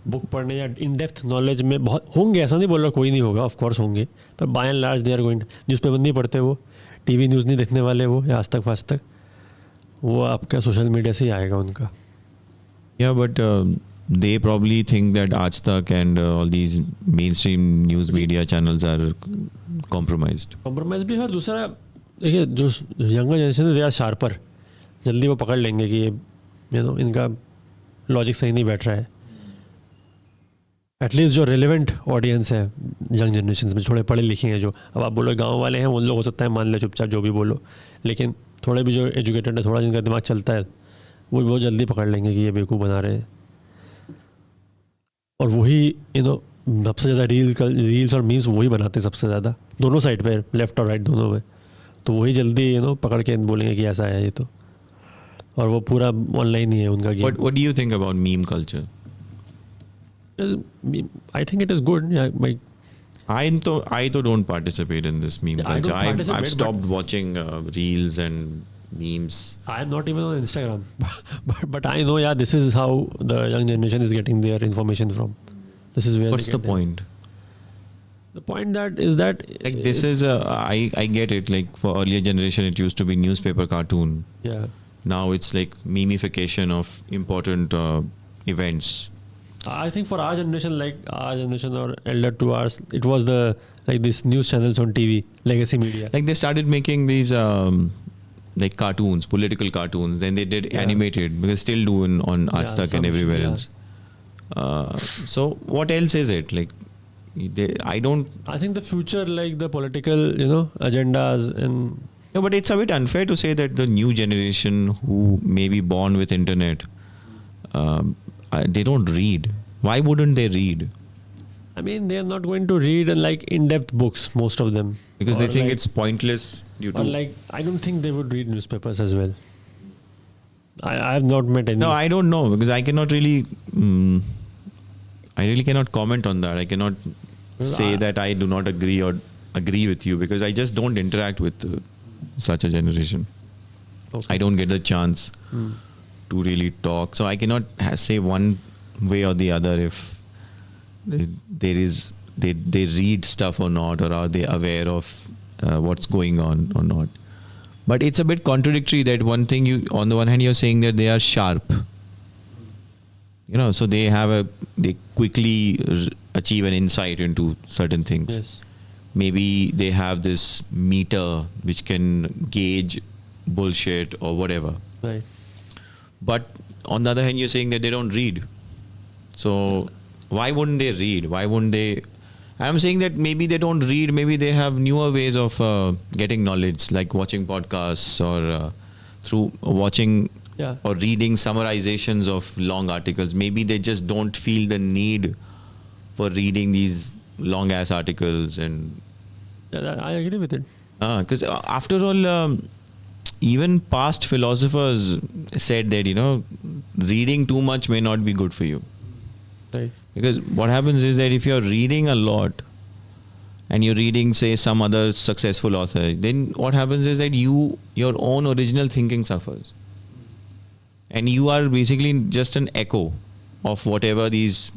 Book पढ़ने या in depth knowledge में बहुत होंगे, ऐसा नहीं बोल रहा कोई नहीं होगा, ऑफ कोर्स होंगे, पर by and large they are going, newspaper नहीं पढ़ते वो, टीवी न्यूज़ नहीं देखने वाले वो, या आज तक फास्ट तक, वो आपका सोशल मीडिया से ही आएगा उनका. Yeah, but they probably think that Aaj Tak and all these mainstream news media channels are compromised. Compromise भी है, और दूसरा देखिए जो यंगर जनरेशन है दे आर शार्पर, जल्दी वो पकड़ लेंगे कि यू नो इनका लॉजिक सही नहीं बैठ रहा है. एटलीस्ट जो रिलेवेंट ऑडियंस है यंग जनरेशन में, थोड़े पढ़े लिखे हैं जो, अब आप बोलो गांव वाले हैं उन लोग हो सकता है मान ले चुपचाप जो भी बोलो, लेकिन थोड़े भी जो एजुकेटेड है, थोड़ा जिनका दिमाग चलता है, वो बहुत जल्दी पकड़ लेंगे कि ये बेवकूफ़ बना रहे हैं. और वही यू नो सबसे ज़्यादा रील्स और मीम्स वही बनाते हैं सबसे ज़्यादा, दोनों साइड पे, लेफ्ट और राइट दोनों में. तो वही जल्दी यू नो पकड़ के बोलेंगे कि ऐसा है ये तो, और वो पूरा ऑनलाइन ही है उनका game. What do you think about meme culture? I think it is good. Yeah, I don't participate in this meme Yeah, I culture. don't participate, I've stopped but- watching reels and memes. I am not even on Instagram, but I know, yeah, this is how the young generation is getting their information from. This is where. What's they the get their- point? The point that is that Like this is I get it. Like for earlier generation, it used to be newspaper cartoon. yeah. Now it's like memification of important events. I think for our generation, like our generation or elder to ours, it was the like these news channels on TV, legacy media. Like they started making these like cartoons, political cartoons. Then they did Yeah. animated, because still do on Aaj Tak and everywhere yeah. else. So what else is it? Like I don't. I think the future, like the political, you know, agendas and. No, but it's a bit unfair to say that the new generation who may be born with internet, they don't read. Why wouldn't they read? I mean, they are not going to read like in-depth books, most of them. Because Or they think like- it's pointless due Or to. like, I don't think they would read newspapers as well. I have not met any. No, I don't know, because I cannot really. I really cannot comment on that. I cannot say that I do not agree with you, because I just don't interact with such a generation. Okay. I don't get the chance to really talk, so I cannot say one way or the other if they read stuff or not, or are they aware of what's going on or not. But it's a bit contradictory that one thing on the one hand you're saying that they are sharp, so they quickly achieve an insight into certain things. Yes. Maybe they have this meter which can gauge bullshit or whatever. Right. But on the other hand, you're saying that they don't read. So why wouldn't they read? Why wouldn't they? I'm saying that maybe they don't read. Maybe they have newer ways of getting knowledge, like watching podcasts or through watching or reading summarizations of long articles. Maybe they just don't feel the need for reading these long ass articles. And I agree with it. Because after all, even past philosophers said that, reading too much may not be good for you. Right. Because what happens is that if you're reading a lot and you're reading, say, some other successful author, then what happens is that your own original thinking suffers. And you are basically just an echo of whatever these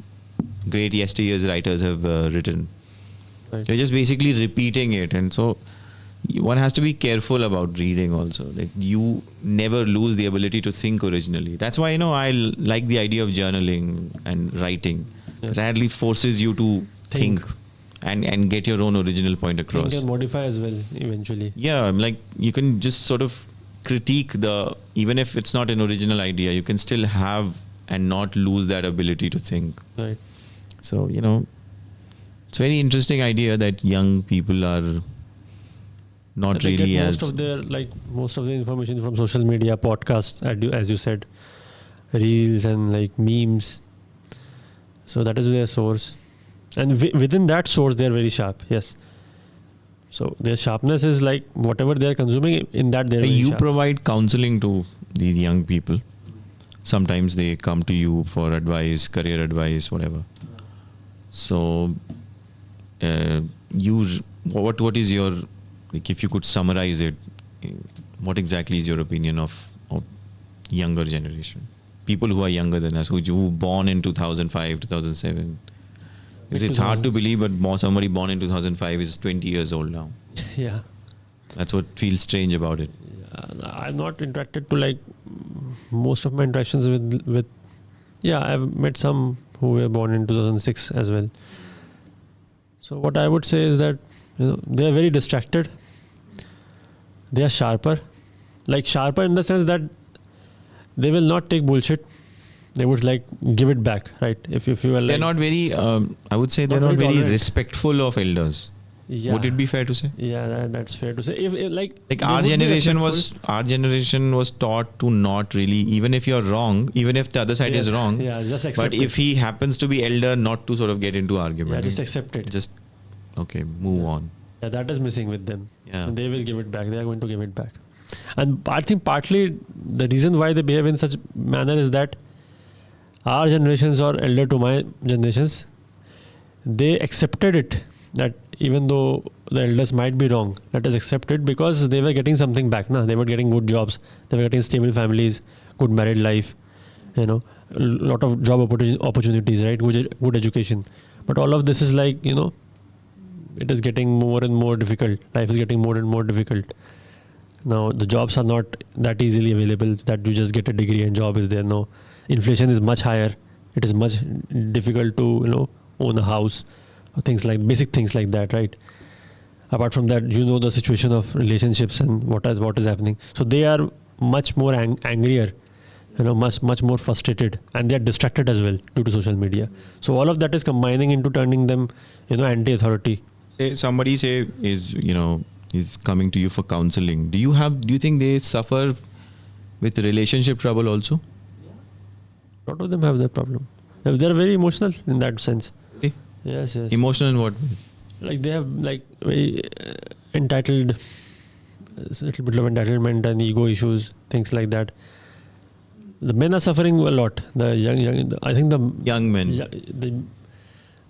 great yesteryear's writers have written. Right. You're just basically repeating it. And so one has to be careful about reading also, that you never lose the ability to think originally. That's why, I like the idea of journaling and writing. Because that at least forces you to think and get your own original point across. Think and modify as well eventually. Yeah, like you can just sort of critique even if it's not an original idea, you can still have and not lose that ability to think. Right. So, it's a very interesting idea that young people are not They really get as... most of the information from social media, podcasts, as you said, reels and like memes. So that is their source. And within that source, they are very sharp. Yes. So their sharpness is like whatever they are consuming, in that they are very You sharp. provide counseling to these young people. Sometimes they come to you for advice, career advice, whatever. So, what is your, like, if you could summarize it, what exactly is your opinion of younger generation? people who are younger than us, who born in 2005, 2007. Because it's hard to believe, but somebody born in 2005 is 20 years old now. Yeah. That's what feels strange about it. I've not interacted to like most of my interactions with I've met some who were born in 2006 as well. So what I would say is that they are very distracted. They are sharper in the sense that they will not take bullshit. They would like give it back, right? If you are like, they're not very. I would say they're not very respectful of elders. Yeah. Would it be fair to say? Yeah, that's fair to say. If like our generation was taught to not really, even if you're wrong, even if the other side is wrong. Yeah, just accept But if he happens to be elder, not to sort of get into argument. Yeah, just accept it. Just move on. Yeah, that is missing with them. Yeah. And they will give it back. They are going to give it back. And I think partly the reason why they behave in such manner is that our generations or elder to my generations, they accepted it, that even though the elders might be wrong, let us accept it, because they were getting something back. They were getting good jobs, they were getting stable families, good married life, a lot of job opportunities, right? Good education. But all of this is like, it is getting more and more difficult. Life is getting more and more difficult. Now the jobs are not that easily available that you just get a degree and job is there. No, inflation is much higher. It is much difficult to own a house, or basic things like that, right? Apart from that, the situation of relationships and what is happening. So they are much more angrier, much more frustrated, and they are distracted as well due to social media. So all of that is combining into turning them anti-authority. Somebody is coming to you for counseling. Do you think they suffer with relationship trouble also? A lot of them have that problem. They're very emotional in that sense. Okay. Yes. Emotional in what way? Like they have like very entitled, a little bit of entitlement and ego issues, things like that. The men are suffering a lot. The young I think the young men.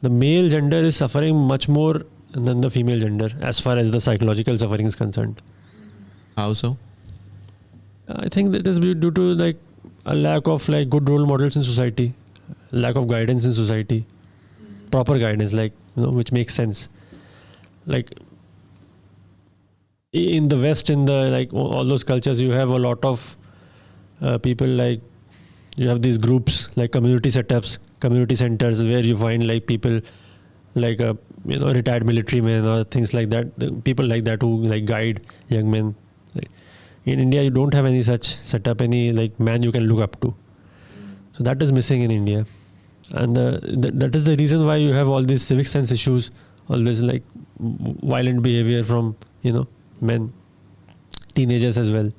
The male gender is suffering much more than the female gender as far as the psychological suffering is concerned. How so? I think that is due to like a lack of like good role models in society, lack of guidance in society, proper guidance, which makes sense. Like in the West, in the all those cultures, you have a lot of people, like you have these groups like community setups, community centers, where you find like people like retired military men or things like that, people like that who like guide young men. In India, you don't have any such setup, any like man you can look up to. So that is missing in India, and that is the reason why you have all these civic sense issues, all this like violent behavior from men, teenagers as well.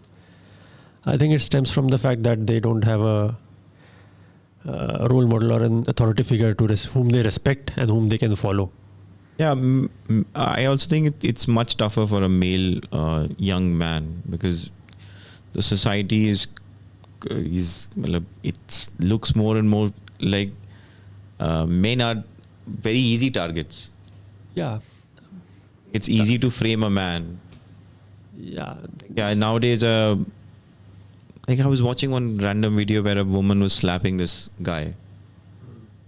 I think it stems from the fact that they don't have a role model or an authority figure to whom they respect and whom they can follow. Yeah, I also think it's much tougher for a male young man, because the society it looks more and more like men are very easy targets. Yeah. It's easy to frame a man. Yeah. Yeah, nowadays, like I was watching one random video where a woman was slapping this guy,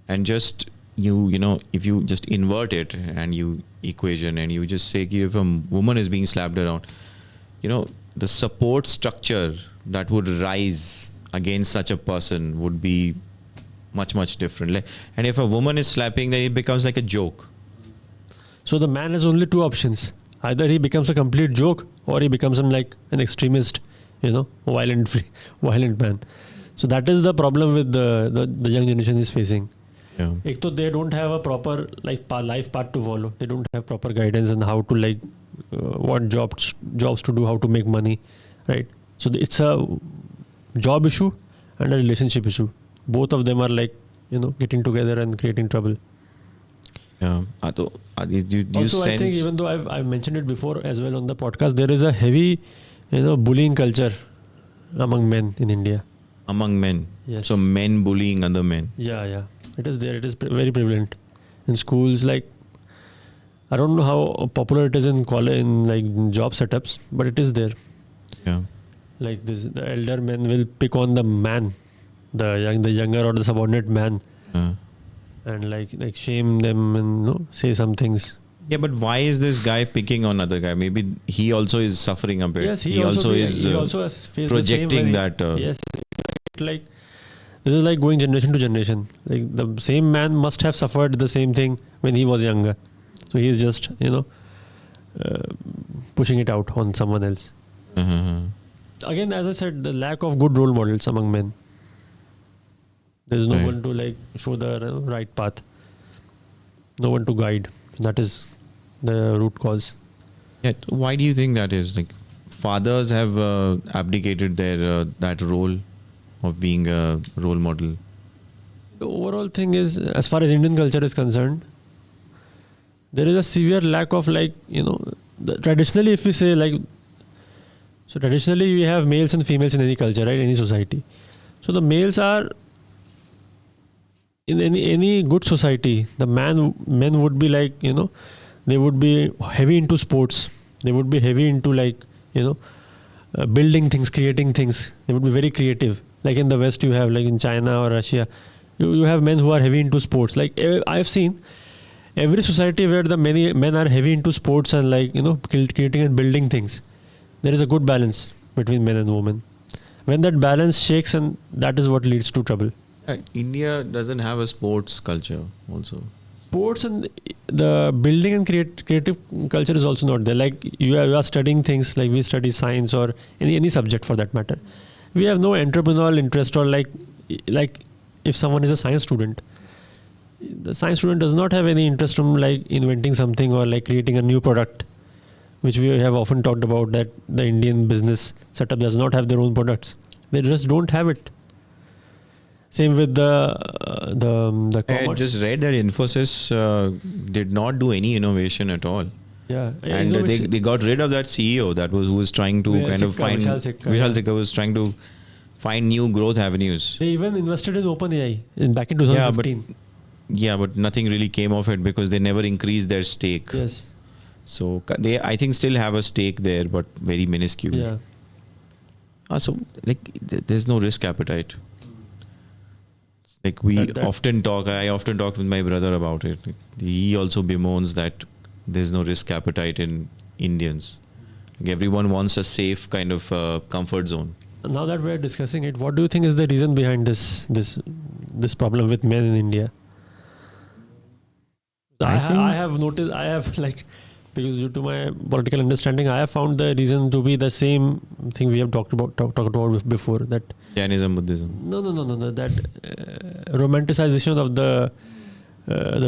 and just if you just invert it and you equation and you just say if a woman is being slapped around, the support structure that would rise against such a person would be much, much different. And if a woman is slapping, then it becomes like a joke. So the man has only two options. Either he becomes a complete joke, or he becomes like an extremist, violent man. So that is the problem with the young generation is facing. Yeah. They don't have a proper life path to follow. They don't have proper guidance on how to what jobs to do, how to make money, right? So it's a job issue and a relationship issue. Both of them are getting together and creating trouble. Yeah. Also, I think even though I've mentioned it before as well on the podcast, there is a heavy, bullying culture among men in India. Among men. Yes. So men bullying other men. Yeah. It is there. It is very prevalent in schools. I don't know how popular it is in college, in job setups, but it is there. Yeah. The elder men will pick on the man the younger or the subordinate man, Uh. and like shame them and say some things. Yeah, but why is this guy picking on other guy? Maybe he also is suffering a bit. Yes, he also he also has faced projecting the same that. Yes, like this is like going generation to generation. Like the same man must have suffered the same thing when he was younger. So he is just pushing it out on someone else. Again, as I said, the lack of good role models among men. There is no one to show the right path. No one to guide. That is the root cause. Yeah. Why do you think that is? Like fathers have abdicated their that role of being a role model. The overall thing is, as far as Indian culture is concerned, there is a severe lack of traditionally, if we say so traditionally we have males and females in any culture, right? Any society. So the males are in any good society. The men would be they would be heavy into sports. They would be heavy into building things, creating things. They would be very creative. Like in the West, you have in China or Russia, you have men who are heavy into sports. Like I've seen every society where the many men are heavy into sports and creating and building things, there is a good balance between men and women. When that balance shakes, and that is what leads to trouble. India doesn't have a sports culture also. Sports and the building and creative culture is also not there. Like you are studying things like we study science or any subject for that matter. We have no entrepreneurial interest or like if someone is a science student, the science student does not have any interest from inventing something or creating a new product, which we have often talked about, that the Indian business setup does not have their own products. They just don't have it. Same with the commerce. I just read that Infosys did not do any innovation at all. Yeah, and they got rid of that CEO who was trying to Vishal Sikka was trying to find new growth avenues. They even invested in OpenAI back in 2015. Yeah, but nothing really came of it because they never increased their stake. Yes. So they, I think, still have a stake there, but very minuscule. Yeah. So there's no risk appetite. I often talk with my brother about it. He also bemoans that there's no risk appetite in Indians. Everyone wants a safe kind of comfort zone. Now that we're discussing it, what do you think is the reason behind this problem with men in India? I have noticed, because due to my political understanding, I have found the reason to be the same thing we have talked about before. That Jainism, Buddhism. No. That romanticization of the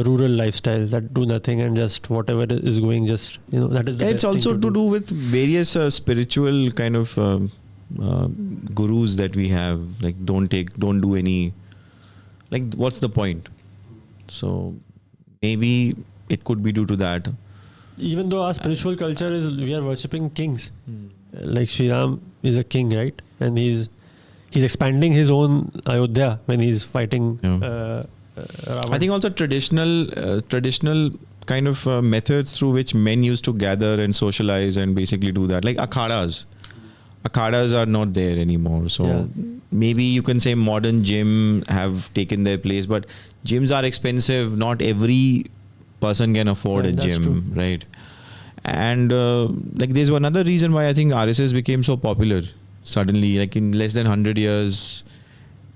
rural lifestyle, that do nothing and just whatever is going, just that is the best it's also thing to do with various spiritual kind of gurus that we have. Don't do any. What's the point? So maybe it could be due to that. Even though our spiritual culture is, we are worshipping kings. Like Sri Ram is a king, right? And he's expanding his own Ayodhya when he's fighting Ravan. I think also traditional kind of methods through which men used to gather and socialize and basically do that, like akhadas. Akhadas are not there anymore. So maybe you can say modern gym have taken their place, but gyms are expensive. Not every person can afford a gym, true. Right? And there's another reason why I think RSS became so popular suddenly. In less than 100 years,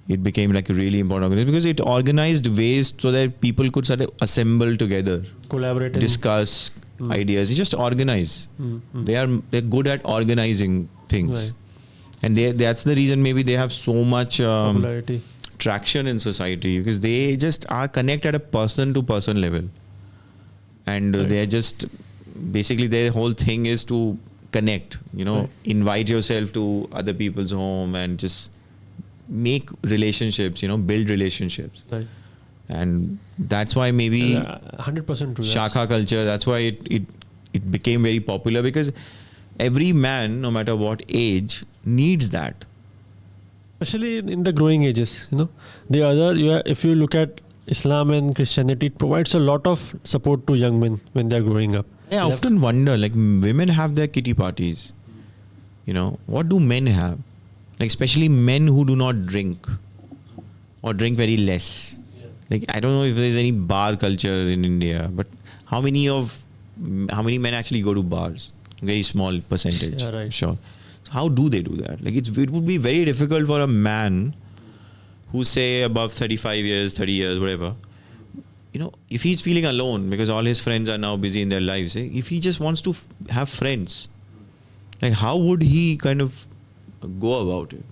it became a really important organization because it organized ways so that people could sort of assemble together, collaborate, discuss ideas. It's just organize. They're good at organizing things, right. And that's the reason maybe they have so much popularity, traction in society, because they just are connected at a person to person level. And right. they're just basically, their whole thing is to connect, right. invite yourself to other people's home and just make relationships, build relationships. Right. And that's why maybe 100% true. Shakha culture, that's why it became very popular, because every man, no matter what age, needs that. Especially in the growing ages, if you look at Islam and Christianity, it provides a lot of support to young men when they're growing up. I often wonder, women have their kitty parties. What do men have? Especially men who do not drink. or drink very less. Like, I don't know if there's any bar culture in India, but how many men actually go to bars? Very small percentage. Yeah, right. Sure. So how do they do that? Like, it would be very difficult for a man who's say above 35 years, 30 years, whatever. If he's feeling alone because all his friends are now busy in their lives, if he just wants to have friends, like, how would he kind of go about it?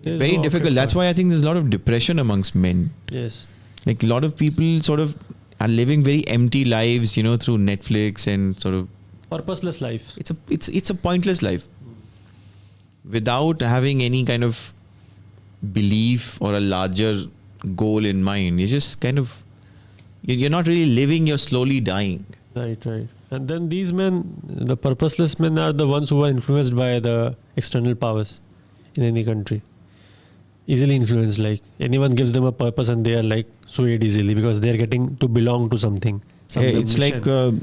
There's Very no difficult. option That's for why I think there's a lot of depression amongst men. Yes. Like, a lot of people sort of are living very empty lives, through Netflix and sort of Purposeless life. it's a pointless life without having any kind of belief or a larger goal in mind. You're just kind of you're not really living, you're slowly dying. Right. And then these men, the purposeless men, are the ones who are influenced by the external powers in any country. Easily influenced, like anyone gives them a purpose and they are like swayed easily because they are getting to belong to something. It's mission. like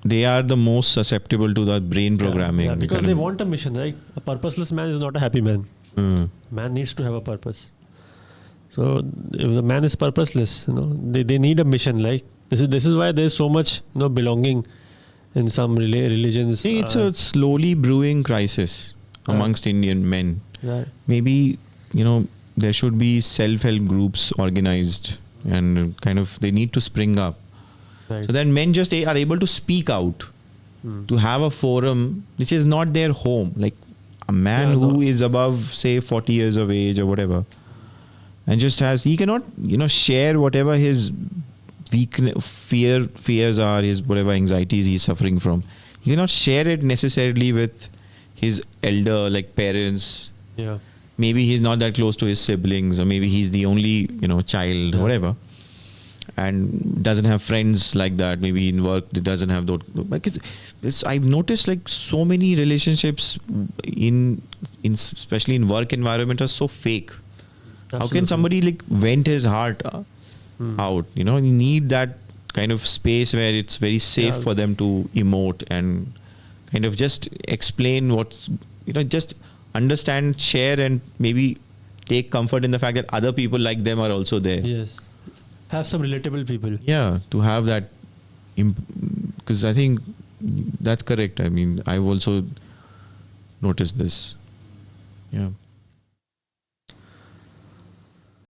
they are the most susceptible to the brain programming. Yeah, because they want a mission, right? A purposeless man is not a happy man. Man needs to have a purpose. So if the man is purposeless, they need a mission. Like this is why there's so much belonging in some religions. See, it's a slowly brewing crisis amongst Indian men. Right. Maybe there should be self-help groups organized and kind of they need to spring up. Right. So that men just are able to speak out, to have a forum which is not their home. Like a man who is above, say, 40 years of age or whatever, and just he cannot, share whatever his fears are, his whatever anxieties he's suffering from. He cannot share it necessarily with his elder, like parents. Yeah. Maybe he's not that close to his siblings, or maybe he's the only, child, whatever, and doesn't have friends like that. Maybe in work, it doesn't have those. Because I've noticed like so many relationships in especially in work environment are so fake. Absolutely. How can somebody like vent his heart out? You need that kind of space where it's very safe for them to emote and kind of just explain what's, just understand, share, and maybe take comfort in the fact that other people like them are also there. Yes. Have some relatable people. Yeah, to have that, because I think that's correct. I mean, I've also noticed this. Yeah.